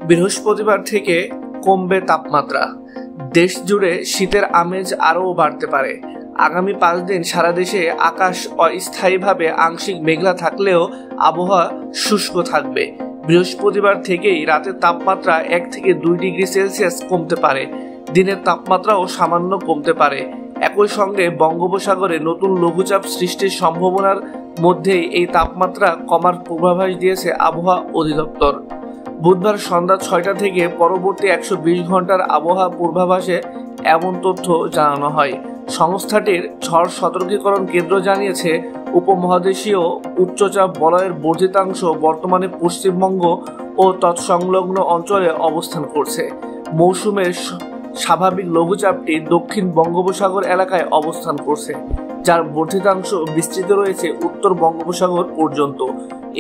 বৃহস্পতিবার থেকে কমবে তাপমাত্রা। দেশ জুড়ে শীতের আমেজ আরও বাড়তে পারে। আগামী 5 দিন সারা দেশে আকাশ অস্থায়ীভাবে আংশিক মেঘলা থাকলেও আবহাওয়া শুষ্ক থাকবে। বৃহস্পতিবার থেকেই রাতের তাপমাত্রা 1 থেকে 2 ডিগ্রি সেলসিয়াস কমতে পারে। দিনের তাপমাত্রাও সামান্য কমতে পারে। একই সঙ্গে বঙ্গোপসাগরে নতুন লঘুচাপ সৃষ্টির সম্ভাবনার মধ্যেই এই তাপমাত্রা কমার পূর্বাভাস দিয়েছে আবহাওয়া অধিদপ্তর। বুধবার সন্ধ্যা 6টা থেকে পরবর্তী 120 ঘন্টার আবহাওয়া পূর্বাভাসে এমন তথ্য জানানো হয়। সংস্থাটির ঝড় সতর্কীকরণ কেন্দ্র জানিয়েছে, উপমহাদেশীয় উচ্চচাপ বলয়ের বর্ধিতাংশ বর্তমানে পশ্চিমবঙ্গ ও তৎসংলগ্ন অঞ্চলে অবস্থান করছে। মৌসুমের স্বাভাবিক লঘুচাপটি দক্ষিণ বঙ্গোপসাগর এলাকায় অবস্থান করছে, যার বর্ধিতাংশ বিস্তৃত রয়েছে উত্তর বঙ্গোপসাগর পর্যন্ত।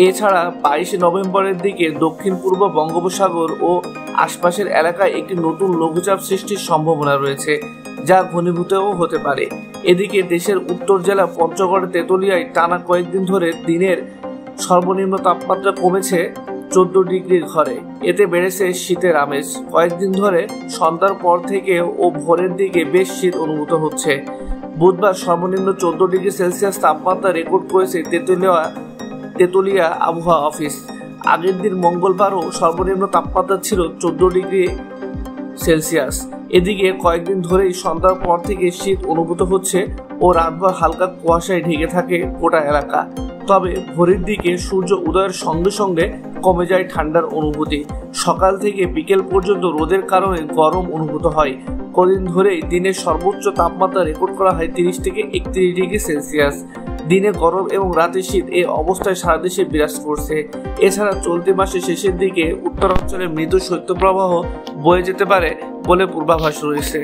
এছাড়া 22 নভেম্বরের দিকে দক্ষিণ পূর্ব বঙ্গোপসাগর ও আশপাশের এলাকায় একটি নতুন লঘুচাপ সৃষ্টির সম্ভাবনা রয়েছে, যা ঘনীভূতও হতে পারে। এদিকে দেশের উত্তর জেলা পঞ্চগড় তেতুলিয়ায় টানা কয়েকদিন ধরে দিনের সর্বনিম্ন তাপমাত্রা কমেছে 14 ডিগ্রির ঘরে। এতে বেড়েছে শীতের আমেজ। কয়েকদিন ধরে সন্ধ্যার পর থেকে ও ভোরের দিকে বেশ শীত অনুভূত হচ্ছে। বুধবার সর্বনিম্ন 14 ডিগ্রি সেলসিয়াস তাপমাত্রা রেকর্ড করেছে তেতুলিয়া আবহাওয়া অফিস। আগের দিন মঙ্গলবারও সর্বনিম্ন তাপমাত্রা ছিল 14 ডিগ্রি সেলসিয়াস। এদিকে কয়েকদিন ধরেই সন্ধ্যার পর থেকে শীত অনুভূত হচ্ছে ও রাতভর হালকা কুয়াশায় ঢেকে থাকে গোটা এলাকা। তবে ভোরের দিকে সূর্য উদয়ের সঙ্গে সঙ্গে কমে যায় ঠান্ডার অনুভূতি। সকাল থেকে বিকেল পর্যন্ত রোদের কারণে গরম অনুভূত হয়। কদিন ধরেই দিনের সর্বোচ্চ তাপমাত্রা রেকর্ড করা হয় 30 থেকে 31 ডিগ্রি সেলসিয়াস। দিনে গরম এবং রাতে শীত এই অবস্থায় সারা দেশে বিরাজ করছে। এছাড়া চলতি মাসের শেষের দিকে উত্তরাঞ্চলে মৃদু শৈত্যপ্রবাহ বয়ে যেতে পারে বলে পূর্বাভাস রয়েছে।